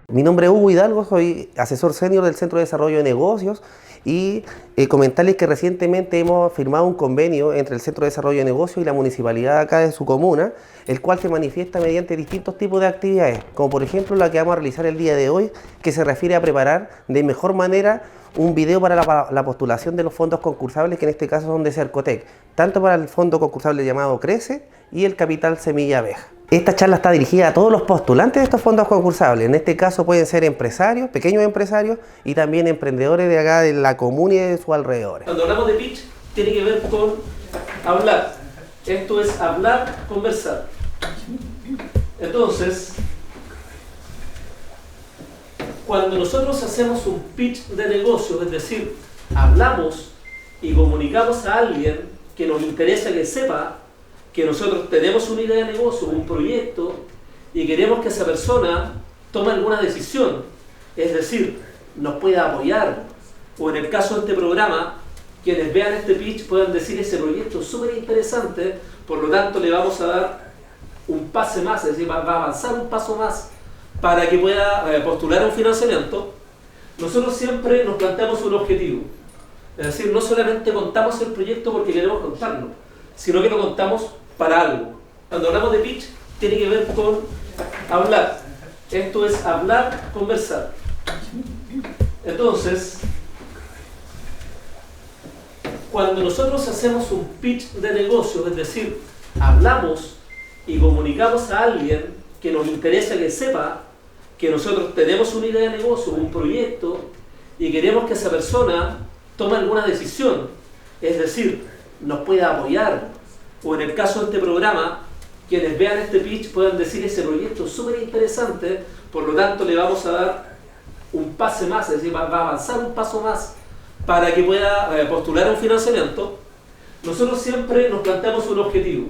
Mi nombre es Hugo Hidalgo, soy asesor senior del Centro de Desarrollo de Negocios y comentarles que recientemente hemos firmado un convenio entre el Centro de Desarrollo de Negocios y la municipalidad acá de su comuna, el cual se manifiesta mediante distintos tipos de actividades, como por ejemplo la que vamos a realizar el día de hoy, que se refiere a preparar de mejor manera un video para la postulación de los fondos concursables, que en este caso son de Cercotec, tanto para el fondo concursable llamado Crece y el Capital Semilla Abeja. Esta charla está dirigida a todos los postulantes de estos fondos concursables. En este caso pueden ser empresarios, pequeños empresarios y también emprendedores de acá de la comuna y de sus alrededores. Cuando hablamos de pitch, tiene que ver con hablar. Esto es hablar, conversar. Entonces, cuando nosotros hacemos un pitch de negocio, es decir, hablamos y comunicamos a alguien que nos interesa que sepa que nosotros tenemos una idea de negocio, un proyecto, y queremos que esa persona tome alguna decisión, es decir, nos pueda apoyar, o en el caso de este programa, quienes vean este pitch puedan decir: ese proyecto es súper interesante, por lo tanto le vamos a dar un pase más, es decir, va a avanzar un paso más para que pueda postular un financiamiento. Nosotros siempre nos planteamos un objetivo, es decir, no solamente contamos el proyecto porque queremos contarlo, sino que lo contamos para algo. Cuando hablamos de pitch, tiene que ver con hablar. Esto es hablar, conversar. Entonces, cuando nosotros hacemos un pitch de negocio, es decir, hablamos y comunicamos a alguien que nos interesa que sepa que nosotros tenemos una idea de negocio, un proyecto, y queremos que esa persona tome alguna decisión, es decir, nos pueda apoyar, o en el caso de este programa, quienes vean este pitch puedan decir: ese proyecto es súper interesante, por lo tanto le vamos a dar un pase más, es decir, va a avanzar un paso más para que pueda postular un financiamiento. Nosotros siempre nos planteamos un objetivo,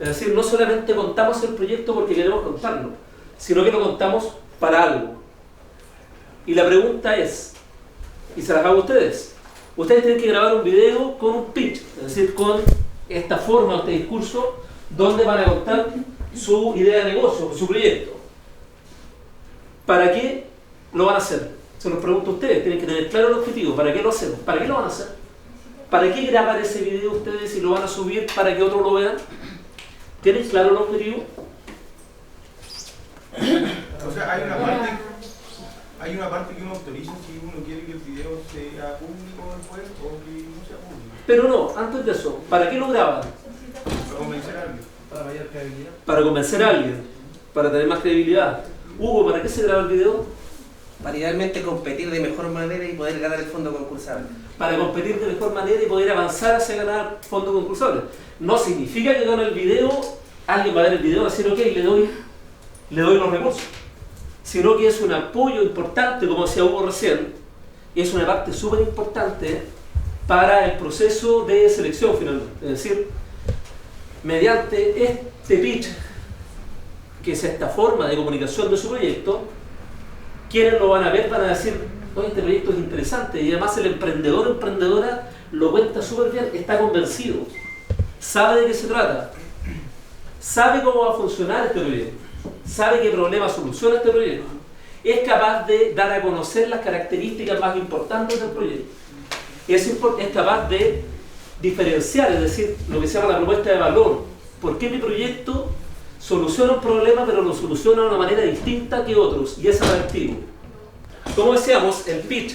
es decir, no solamente contamos el proyecto porque queremos contarlo, sino que lo contamos para algo. Y la pregunta es, y se las hago a ustedes tienen que grabar un video con un pitch, es decir, con esta forma, este discurso, donde van a contar su idea de negocio, su proyecto. ¿Para qué lo van a hacer? Se los pregunto a ustedes, tienen que tener claro el objetivo. ¿Para qué lo hacemos? ¿Para qué lo van a hacer? ¿Para qué grabar ese video ustedes y lo van a subir para que otros lo vean? ¿Tienen claro el objetivo? O sea, hay una parte que uno autoriza si uno quiere que el video sea público después o que no sea público. Pero no, antes de eso, ¿para qué lo graban? Para convencer a alguien. Para mayor credibilidad. Para convencer a alguien, para tener más credibilidad. Hugo, ¿para qué se graba el video? Para idealmente competir de mejor manera y poder ganar el fondo concursable. Para competir de mejor manera y poder avanzar hacia ganar fondos concursables. No significa que gane el video, alguien va a ver el video y va a decir: ok, le doy los recursos. Sino que es un apoyo importante, como decía Hugo recién, y es una parte súper importante para el proceso de selección finalmente. Es decir, mediante este pitch, que es esta forma de comunicación de su proyecto, quienes lo van a ver van a decir: oye, este proyecto es interesante, y además el emprendedor o emprendedora lo cuenta súper bien, está convencido, sabe de qué se trata, sabe cómo va a funcionar este proyecto, sabe qué problema soluciona este proyecto, es capaz de dar a conocer las características más importantes del proyecto, es capaz de diferenciar, es decir, lo que se llama la propuesta de valor. ¿Por qué mi proyecto soluciona un problema pero lo soluciona de una manera distinta que otros y es atractivo? Como decíamos, el pitch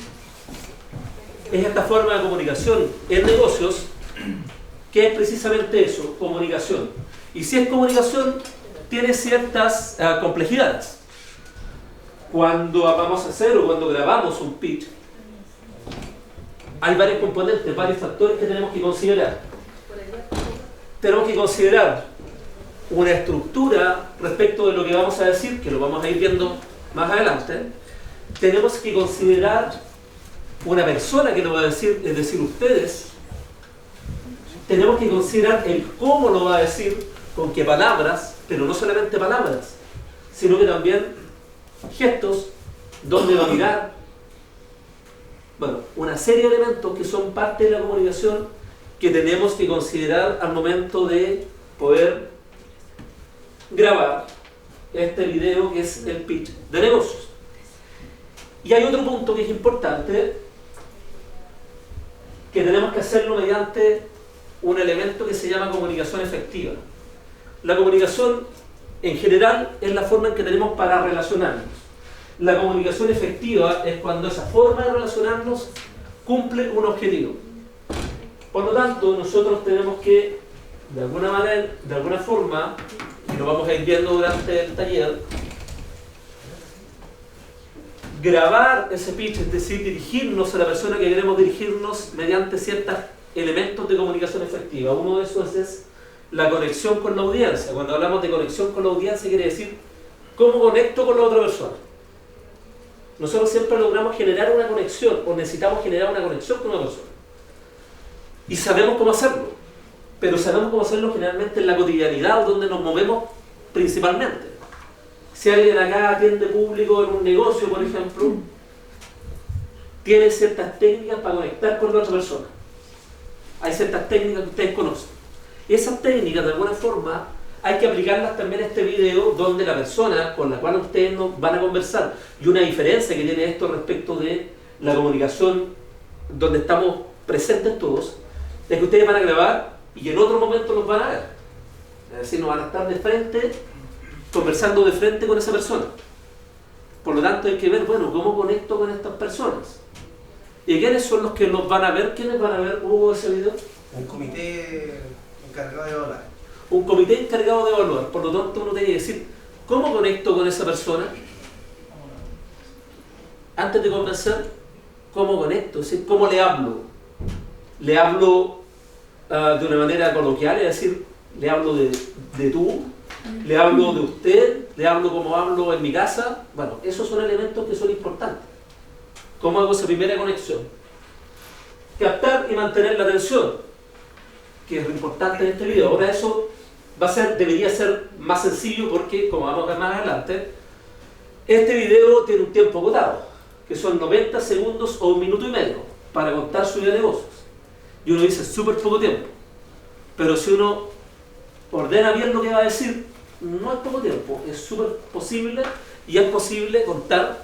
es esta forma de comunicación en negocios que es precisamente eso, comunicación. Y si es comunicación, tiene ciertas complejidades. Cuando vamos a hacer o cuando grabamos un pitch, hay varios componentes, varios factores que tenemos que considerar. Tenemos que considerar una estructura respecto de lo que vamos a decir, que lo vamos a ir viendo más adelante. Tenemos que considerar una persona que lo va a decir, es decir, ustedes. Tenemos que considerar el cómo lo va a decir, con qué palabras, pero no solamente palabras, sino que también gestos, dónde va a mirar. Bueno, una serie de elementos que son parte de la comunicación que tenemos que considerar al momento de poder grabar este video que es el pitch de negocios. Y hay otro punto que es importante, que tenemos que hacerlo mediante un elemento que se llama comunicación efectiva. La comunicación en general es la forma en que tenemos para relacionarnos. La comunicación efectiva es cuando esa forma de relacionarnos cumple un objetivo. Por lo tanto, nosotros tenemos que, de alguna manera, de alguna forma, y lo vamos a ir viendo durante el taller, grabar ese pitch, es decir, dirigirnos a la persona que queremos dirigirnos mediante ciertos elementos de comunicación efectiva. Uno de esos es la conexión con la audiencia. Cuando hablamos de conexión con la audiencia, quiere decir cómo conecto con la otra persona. Nosotros siempre logramos generar una conexión, o necesitamos generar una conexión con una persona. Y sabemos cómo hacerlo, pero sabemos cómo hacerlo generalmente en la cotidianidad, donde nos movemos principalmente. Si alguien acá atiende público en un negocio, por ejemplo, tiene ciertas técnicas para conectar con la otra persona. Hay ciertas técnicas que ustedes conocen. Esas técnicas, de alguna forma, hay que aplicarlas también a este video, donde la persona con la cual ustedes nos van a conversar, y una diferencia que tiene esto respecto de la comunicación donde estamos presentes todos, es que ustedes van a grabar y en otro momento los van a ver. Es decir, no van a estar de frente, conversando de frente con esa persona. Por lo tanto, hay que ver, bueno, ¿cómo conecto con estas personas? ¿Y quiénes son los que los van a ver? ¿Quiénes van a ver, Hugo, ese video? Un comité encargado de evaluar. Un comité encargado de evaluar. Por lo tanto, uno tiene que decir, ¿cómo conecto con esa persona? Antes de convencer, ¿cómo conecto? Es decir, ¿cómo le hablo? ¿Le hablo de una manera coloquial? Es decir, ¿le hablo de tú? ¿Le hablo de usted? ¿Le hablo como hablo en mi casa? Bueno, esos son elementos que son importantes. ¿Cómo hago esa primera conexión? Captar y mantener la atención, que es lo importante en este video. Ahora eso debería ser más sencillo porque, como vamos a ver más adelante, este video tiene un tiempo acotado, que son 90 segundos o 1 minuto y medio para contar su idea de negocios. Y uno dice, súper poco tiempo. Pero si uno ordena bien lo que va a decir, no es poco tiempo, es súper posible, y es posible contar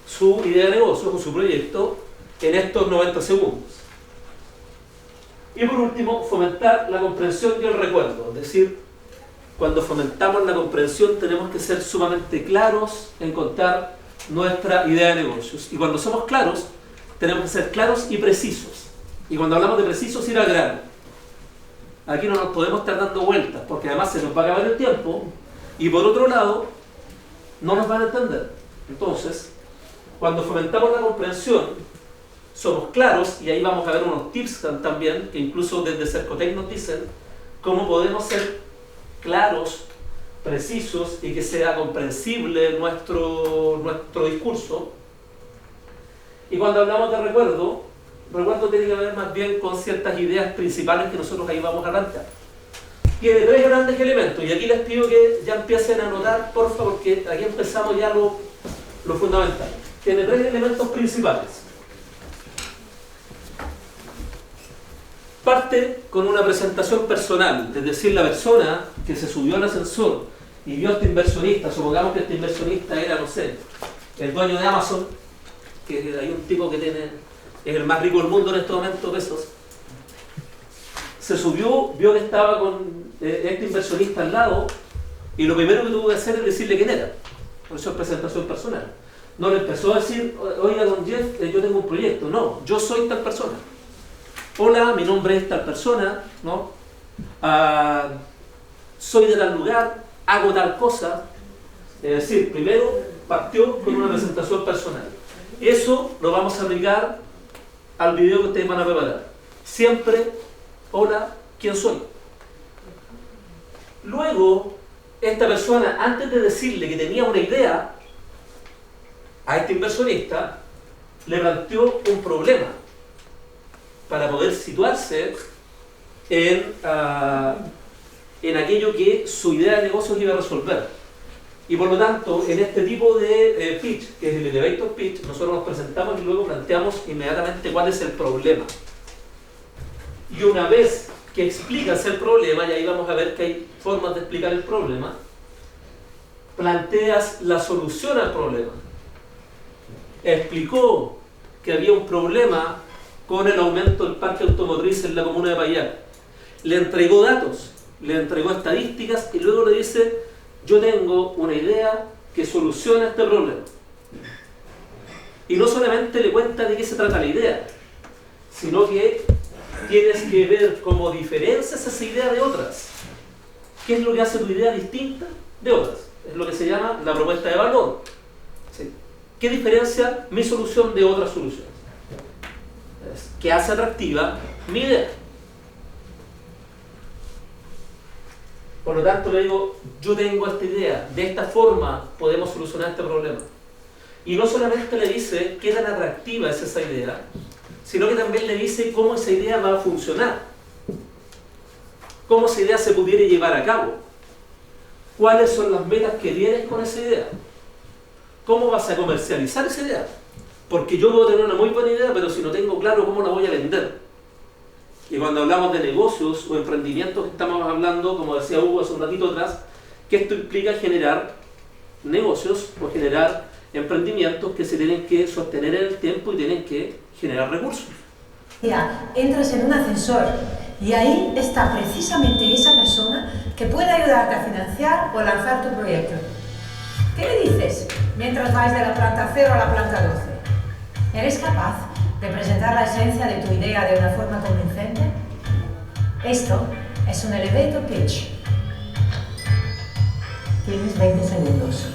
su idea de negocio o su proyecto en estos 90 segundos. Y por último, fomentar la comprensión y el recuerdo. Es decir, cuando fomentamos la comprensión tenemos que ser sumamente claros en contar nuestra idea de negocios. Y cuando somos claros, tenemos que ser claros y precisos. Y cuando hablamos de precisos, ir al grano. Aquí no nos podemos estar dando vueltas, porque además se nos va a acabar el tiempo, y por otro lado, no nos van a entender. Entonces, cuando fomentamos la comprensión, somos claros, y ahí vamos a ver unos tips también, que incluso desde Cercotec nos dicen, cómo podemos ser claros, precisos, y que sea comprensible nuestro discurso. Y cuando hablamos de recuerdo tiene que ver más bien con ciertas ideas principales que nosotros ahí vamos a plantear. Tiene 3 grandes elementos, y aquí les pido que ya empiecen a anotar, por favor, porque aquí empezamos ya lo fundamental. Tiene 3 elementos principales. Parte con una presentación personal, es decir, la persona que se subió al ascensor y vio a este inversionista, supongamos que este inversionista era, no sé, el dueño de Amazon, que hay un tipo que es el más rico del mundo en este momento, Bezos. Se subió, vio que estaba con este inversionista al lado, y lo primero que tuvo que hacer es decirle quién era. Por eso es presentación personal. No le empezó a decir, oiga, don Jeff, yo tengo un proyecto. No, yo soy tal persona. Hola, mi nombre es tal persona, ¿no? Soy de tal lugar, hago tal cosa. Es decir, primero partió con una presentación personal. Eso lo vamos a aplicar al video que ustedes van a preparar. Siempre, hola, ¿quién soy? Luego, esta persona, antes de decirle que tenía una idea a este inversionista, le planteó un problema para poder situarse en aquello que su idea de negocios iba a resolver. Y por lo tanto, en este tipo de pitch, que es el elevator pitch, nosotros nos presentamos y luego planteamos inmediatamente cuál es el problema. Y una vez que explicas el problema, y ahí vamos a ver que hay formas de explicar el problema, planteas la solución al problema. explicó que había un problema con el aumento del parque automotriz en la comuna de Payán. Le entregó datos, le entregó estadísticas y luego le dice: yo tengo una idea que soluciona este problema. Y no solamente le cuenta de qué se trata la idea, sino que tienes que ver cómo diferencias esa idea de otras. ¿Qué es lo que hace tu idea distinta de otras? Es lo que se llama la propuesta de valor. ¿Sí? ¿Qué diferencia mi solución de otras soluciones? ¿Qué hace atractiva mi idea? Por lo tanto le digo, yo tengo esta idea, de esta forma podemos solucionar este problema. Y no solamente le dice qué tan atractiva es esa idea, sino que también le dice cómo esa idea va a funcionar, cómo esa idea se pudiera llevar a cabo, cuáles son las metas que tienes con esa idea, cómo vas a comercializar esa idea. Porque yo puedo tener una muy buena idea, pero si no tengo claro cómo la voy a vender. Y cuando hablamos de negocios o emprendimientos, estamos hablando, como decía Hugo hace un ratito atrás, que esto implica generar negocios o generar emprendimientos que se tienen que sostener en el tiempo y tienen que generar recursos. Mira, entras en un ascensor y ahí está precisamente esa persona que puede ayudarte a financiar o lanzar tu proyecto. ¿Qué le dices mientras vais de la planta 0 a la planta 12? ¿Eres capaz de presentar la esencia de tu idea de una forma convincente? Esto es un elevator pitch. Tienes 20 segundos.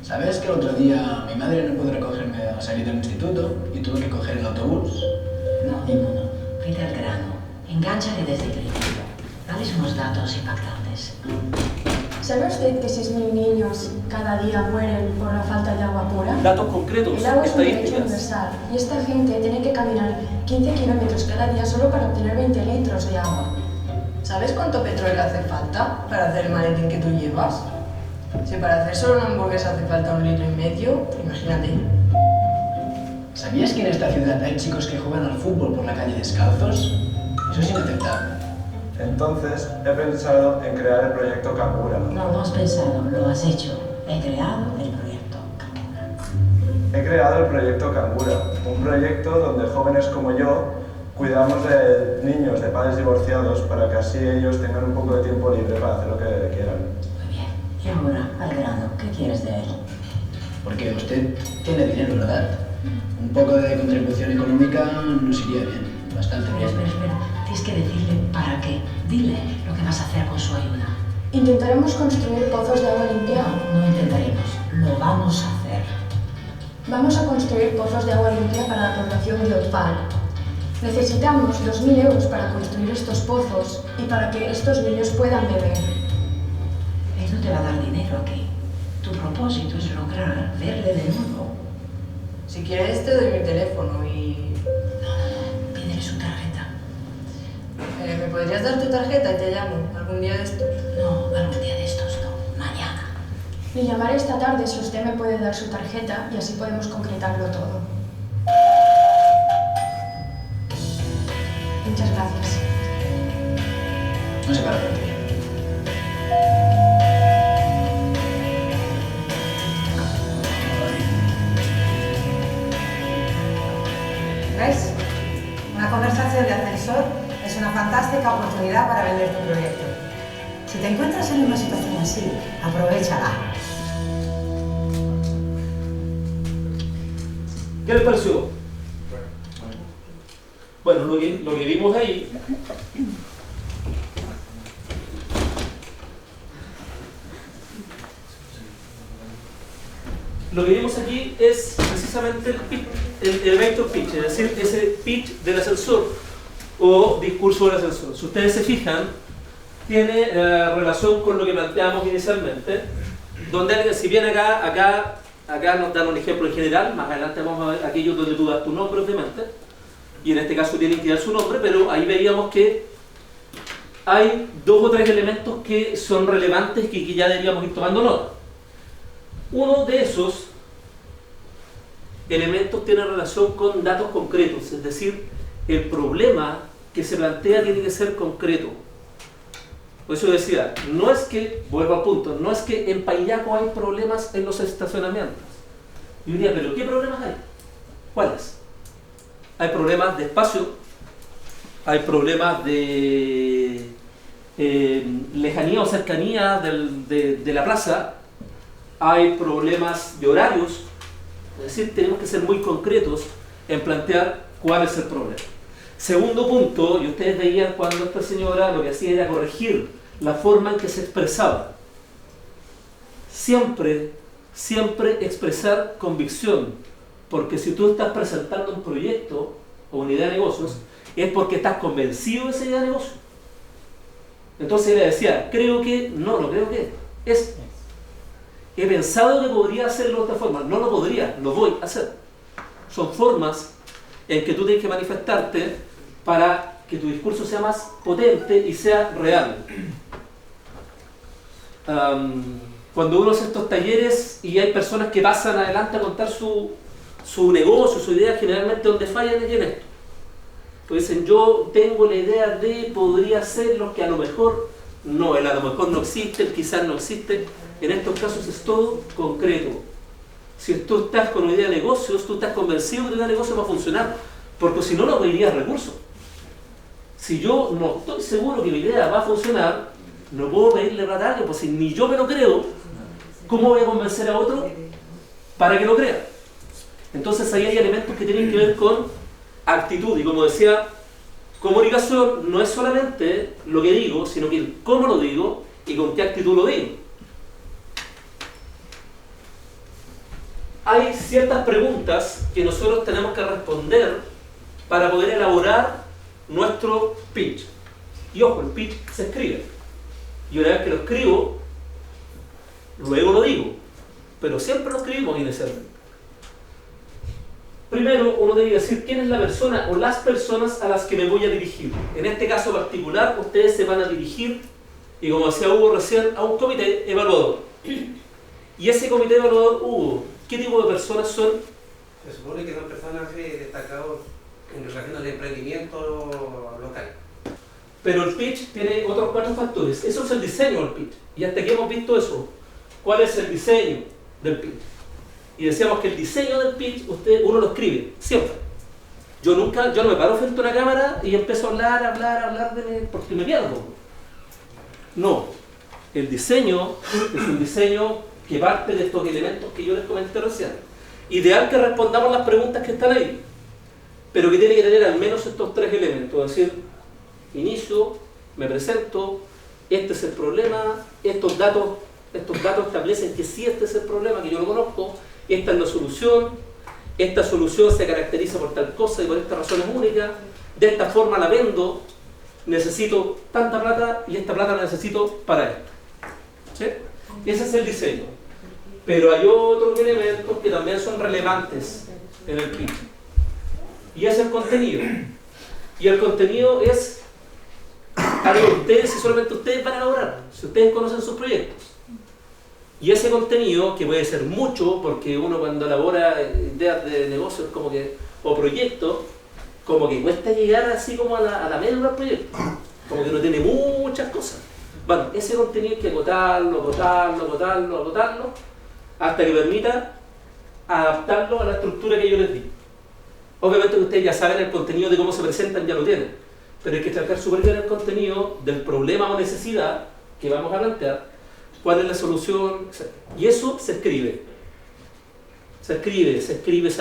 ¿Sabes que el otro día mi madre no pudo recogerme a salir del instituto y tuve que coger el autobús? No. Vete al grano. Engánchale desde el principio. Dales unos datos impactantes. ¿Sabe usted que 6.000 niños cada día mueren por la falta de agua pura? Datos concretos, El agua es un derecho estadísticas. universal y esta gente tiene que caminar 15 kilómetros cada día solo para obtener 20 litros de agua. ¿Sabes cuánto petróleo hace falta para hacer el maletín que tú llevas? Si para hacer solo una hamburguesa hace falta 1,5 litros, imagínate. ¿Sabías que en esta ciudad hay chicos que juegan al fútbol por la calle descalzos? Eso es inaceptable. Entonces, he pensado en crear el proyecto Cambura. No has pensado, lo has hecho. He creado el proyecto Cambura. He creado el proyecto Cambura, un proyecto donde jóvenes como yo cuidamos de niños de padres divorciados para que así ellos tengan un poco de tiempo libre para hacer lo que quieran. Muy bien. Y ahora, al grano, ¿qué quieres de él? Porque usted tiene dinero, ¿verdad? Un poco de contribución económica nos iría bien, bastante bien. Espera. Tienes que decirle para qué. Dile lo que vas a hacer con su ayuda. Intentaremos construir pozos de agua limpia. No intentaremos, lo vamos a hacer. Vamos a construir pozos de agua limpia para la población de Otfal. Necesitamos 2.000 euros para construir estos pozos y para que estos niños puedan beber. Él no te va a dar dinero aquí. Tu propósito es lograr verle de nuevo. Si quieres te doy mi teléfono y... No. Pídele su tarjeta. ¿Me podrías dar tu tarjeta y te llamo algún día de estos? No, algún día de estos no. Mañana. Le llamaré esta tarde si usted me puede dar su tarjeta y así podemos concretarlo todo. Muchas gracias. No se para por ti. ¿Ves? Una conversación de ascensor es una fantástica oportunidad para vender tu proyecto. Si te encuentras en una situación así, aprovéchala. ¿Qué les pareció? Bueno, lo que vimos ahí lo que vimos aquí es precisamente el pitch, el elevator pitch, es decir, ese pitch del ascensor o discurso del ascensor. Si ustedes se fijan, tiene relación con lo que planteamos inicialmente, donde si bien acá nos dan un ejemplo en general, más adelante vamos a ver aquellos donde tú das tu nombre obviamente, y en este caso tienen que dar su nombre, pero ahí veíamos que hay 2 o 3 elementos que son relevantes y que ya deberíamos ir tomando nota. Uno de esos elementos tiene relación con datos concretos, es decir, el problema que se plantea tiene que ser concreto. Por eso decía, no es que, vuelvo al punto, no es que en Payaco hay problemas en los estacionamientos. Yo diría, ¿pero qué problemas hay? ¿Cuáles? Hay problemas de espacio, hay problemas de lejanía o cercanía de la plaza, hay problemas de horarios, es decir, tenemos que ser muy concretos en plantear cuál es el problema. Segundo punto, y ustedes veían cuando esta señora lo que hacía era corregir la forma en que se expresaba. Siempre expresar convicción, porque si tú estás presentando un proyecto o una idea de negocios, es porque estás convencido de esa idea de negocio. Entonces ella decía, creo que, no creo que, es. He pensado que podría hacerlo de otra forma, no lo podría, lo voy a hacer. Son formas en que tú tienes que manifestarte para que tu discurso sea más potente y sea real. Cuando uno hace estos talleres y hay personas que pasan adelante a contar su negocio, su idea, generalmente donde fallan es en esto. Pues dicen, yo tengo la idea de, podría ser lo que a lo mejor no, el a lo mejor no existe, el quizás no existe. En estos casos es todo concreto. Si tú estás con una idea de negocios, tú estás convencido que tu idea de negocio va a funcionar, porque si no, no pedirías recursos. Si yo no estoy seguro que mi idea va a funcionar, no puedo pedirle plata a alguien, pues si ni yo me lo creo, ¿cómo voy a convencer a otro para que lo crea? Entonces ahí hay elementos que tienen que ver con actitud, y como decía, comunicación no es solamente lo que digo, sino que el cómo lo digo y con qué actitud lo digo. Hay ciertas preguntas que nosotros tenemos que responder para poder elaborar nuestro pitch. Y ojo, el pitch se escribe. Y una vez que lo escribo, luego lo digo. Pero siempre lo escribimos inicialmente. Primero, uno debe decir quién es la persona o las personas a las que me voy a dirigir. En este caso particular, ustedes se van a dirigir, y como decía Hugo recién, a un comité evaluador. Y ese comité evaluador, Hugo, ¿qué tipo de personas son? Se supone que son personas destacadas en relación al emprendimiento local. Pero el pitch tiene otros 4 factores. Eso es el diseño del pitch. Y hasta aquí hemos visto eso. ¿Cuál es el diseño del pitch? Y decíamos que el diseño del pitch, uno lo escribe, siempre. Yo no me paro frente a una cámara y empiezo a hablar porque me pierdo. No. El diseño es un diseño que parte de estos elementos que yo les comenté recién. Ideal que respondamos las preguntas que están ahí, pero que tiene que tener al menos estos 3 elementos, es decir, inicio, me presento, este es el problema, estos datos establecen que sí, este es el problema, que yo lo conozco, esta es la solución, esta solución se caracteriza por tal cosa y por estas razones únicas, de esta forma la vendo, necesito tanta plata y esta plata la necesito para esto. ¿Sí? Ese es el diseño. Pero hay otros elementos que también son relevantes en el pitch. Y es el contenido. Y el contenido es algo que ustedes y solamente ustedes van a lograr, si ustedes conocen sus proyectos. Y ese contenido, que puede ser mucho, porque uno cuando elabora ideas de negocios como que, o proyectos, como que cuesta llegar así como a la médula del proyecto. Como que no tiene muchas cosas. Bueno, ese contenido hay que acotarlo, hasta que permita adaptarlo a la estructura que yo les di. Obviamente que ustedes ya saben el contenido de cómo se presentan, ya lo tienen. Pero hay que tratar súper bien el contenido del problema o necesidad que vamos a plantear, cuál es la solución, etc. Y eso se escribe. Se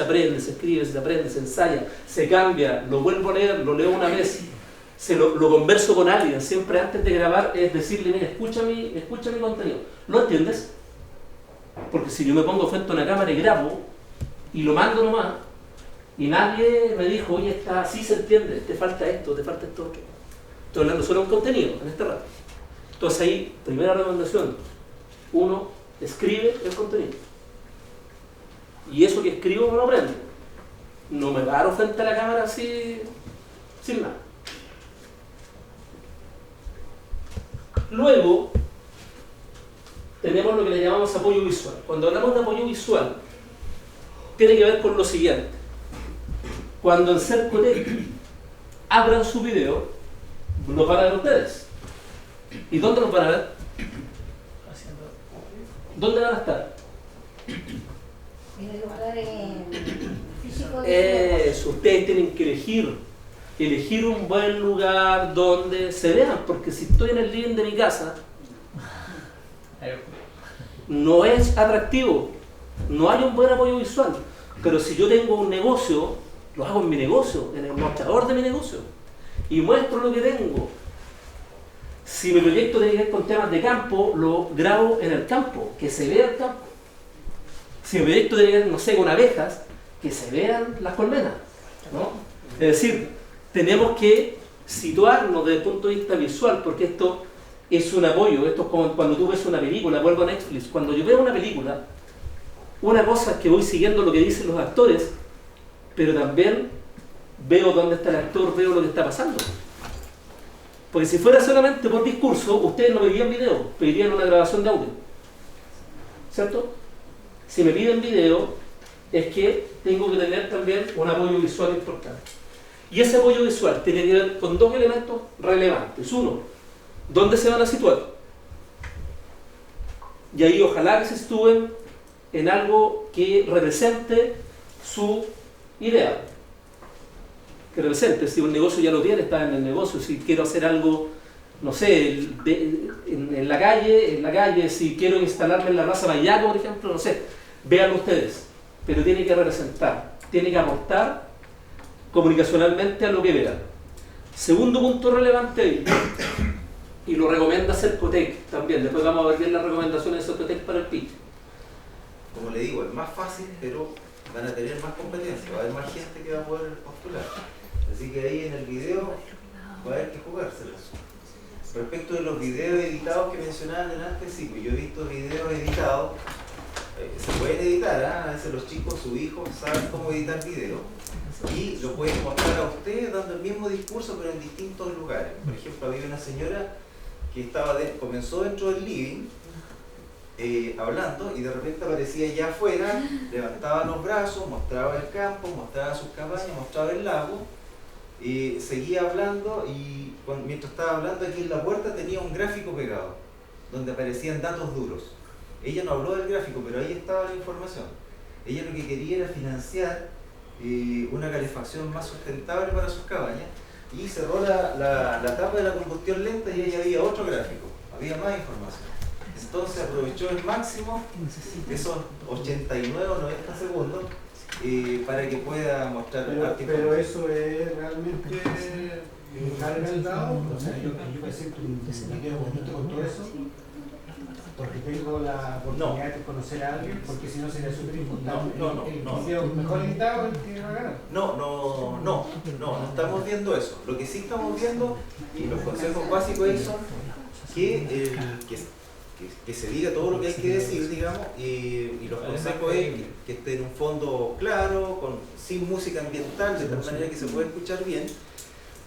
aprende, se ensaya, se cambia, lo vuelvo a leer, lo leo una vez, lo converso con alguien, siempre antes de grabar es decirle, mira, escucha mi contenido. ¿Lo entiendes? Porque si yo me pongo frente a una cámara y grabo, y lo mando nomás, y nadie me dijo, oye, está así se entiende, te falta esto otro. Estoy hablando solo de un contenido en este rato. Entonces ahí, primera recomendación, uno escribe el contenido. Y eso que escribo me lo aprendo. No me paro frente a la cámara así, sin nada. Luego, tenemos lo que le llamamos apoyo visual. Cuando hablamos de apoyo visual, tiene que ver con lo siguiente. Cuando en Cercotec abran su video, lo van a ver ustedes. ¿Y dónde los van a ver? ¿Dónde van a estar? En el lugar físico. Ustedes tienen que elegir un buen lugar donde se vean, porque si estoy en el living de mi casa, no es atractivo, no hay un buen apoyo visual. Pero si yo tengo un negocio, lo hago en mi negocio, en el mostrador de mi negocio, y muestro lo que tengo. Si mi proyecto tiene que ver con temas de campo, lo grabo en el campo, que se vea el campo. Si mi proyecto tiene que ver, no sé, con abejas, que se vean las colmenas, ¿no? Es decir, tenemos que situarnos desde el punto de vista visual, porque esto es un apoyo. Esto es como cuando tú ves una película, vuelvo a Netflix. Cuando yo veo una película, una cosa es que voy siguiendo lo que dicen los actores, pero también veo dónde está el actor, veo lo que está pasando. Porque si fuera solamente por discurso, ustedes no pedirían video, pedirían una grabación de audio. ¿Cierto? Si me piden video, es que tengo que tener también un apoyo visual importante. Y ese apoyo visual tiene que ver con dos elementos relevantes. Uno, ¿dónde se van a situar? Y ahí ojalá que se sitúen en algo que represente su idea. Que represente, si un negocio ya lo tiene, está en el negocio. Si quiero hacer algo, no sé, en la calle, si quiero instalarme en la Plaza Mayaco, por ejemplo, no sé, véanlo ustedes. Pero tiene que representar, tiene que aportar comunicacionalmente a lo que verán. Segundo punto relevante ahí, y lo recomienda Cercotec también, después vamos a ver bien las recomendaciones de Cercotec para el pitch. Como le digo, es más fácil, pero van a tener más competencia, va a haber más gente que va a poder postular. Así que ahí en el video va a haber que jugárselas. Respecto de los videos editados que mencionaban antes, sí, pues yo he visto videos editados, se pueden editar, a veces los chicos, sus hijos, saben cómo editar videos y lo pueden mostrar a ustedes dando el mismo discurso pero en distintos lugares. Por ejemplo, había una señora que comenzó dentro del living hablando y de repente aparecía allá afuera, levantaba los brazos, mostraba el campo, mostraba sus cabañas, mostraba el lago, seguía hablando y mientras estaba hablando aquí en la puerta tenía un gráfico pegado donde aparecían datos duros. Ella no habló del gráfico, pero ahí estaba la información. Ella lo que quería era financiar una calefacción más sustentable para sus cabañas y cerró la tapa de la combustión lenta y ahí había otro gráfico, había más información. Entonces aprovechó el máximo, que son 89 o 90 segundos, para que pueda mostrar pero eso es realmente carga el dado. O sea, yo presento un video bonito con todo eso porque tengo la oportunidad de conocer a alguien, porque si no sería súper importante. El video mejor editado es el que va a ganar. No estamos viendo eso. Lo que sí estamos viendo, y los consejos básicos ahí son que se diga todo lo que hay que decir, digamos, y los consejos es que esté en un fondo claro, sin música ambiental, de tal manera que se pueda escuchar bien.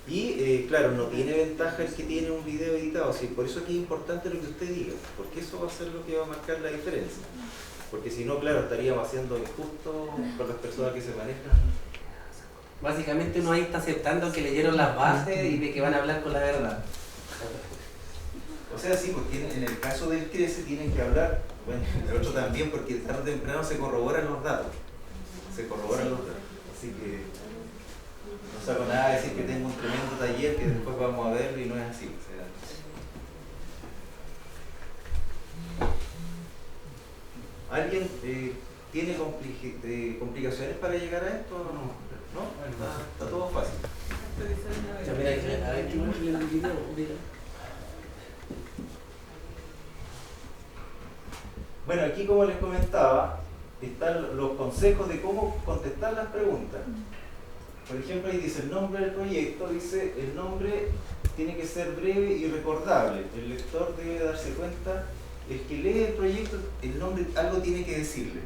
Y claro, no tiene ventaja el que tiene un video editado, sí, por eso aquí es importante lo que usted diga, porque eso va a ser lo que va a marcar la diferencia. Porque si no, claro, estaríamos haciendo injusto con las personas que se manejan. Básicamente uno ahí está aceptando que leyeron las bases y de que van a hablar con la verdad. O sea, sí, porque en el caso del CRECE tienen que hablar, bueno, el otro también, porque tarde o temprano se corroboran los datos. Así que no saco nada de decir que tengo un tremendo taller que después vamos a ver y no es así. O sea, ¿alguien tiene complicaciones para llegar a esto o no? ¿No? Está todo fácil. Bueno, aquí como les comentaba, están los consejos de cómo contestar las preguntas. Por ejemplo, ahí dice el nombre del proyecto, dice el nombre tiene que ser breve y recordable. El lector debe darse cuenta, el que lee el proyecto, el nombre algo tiene que decirle.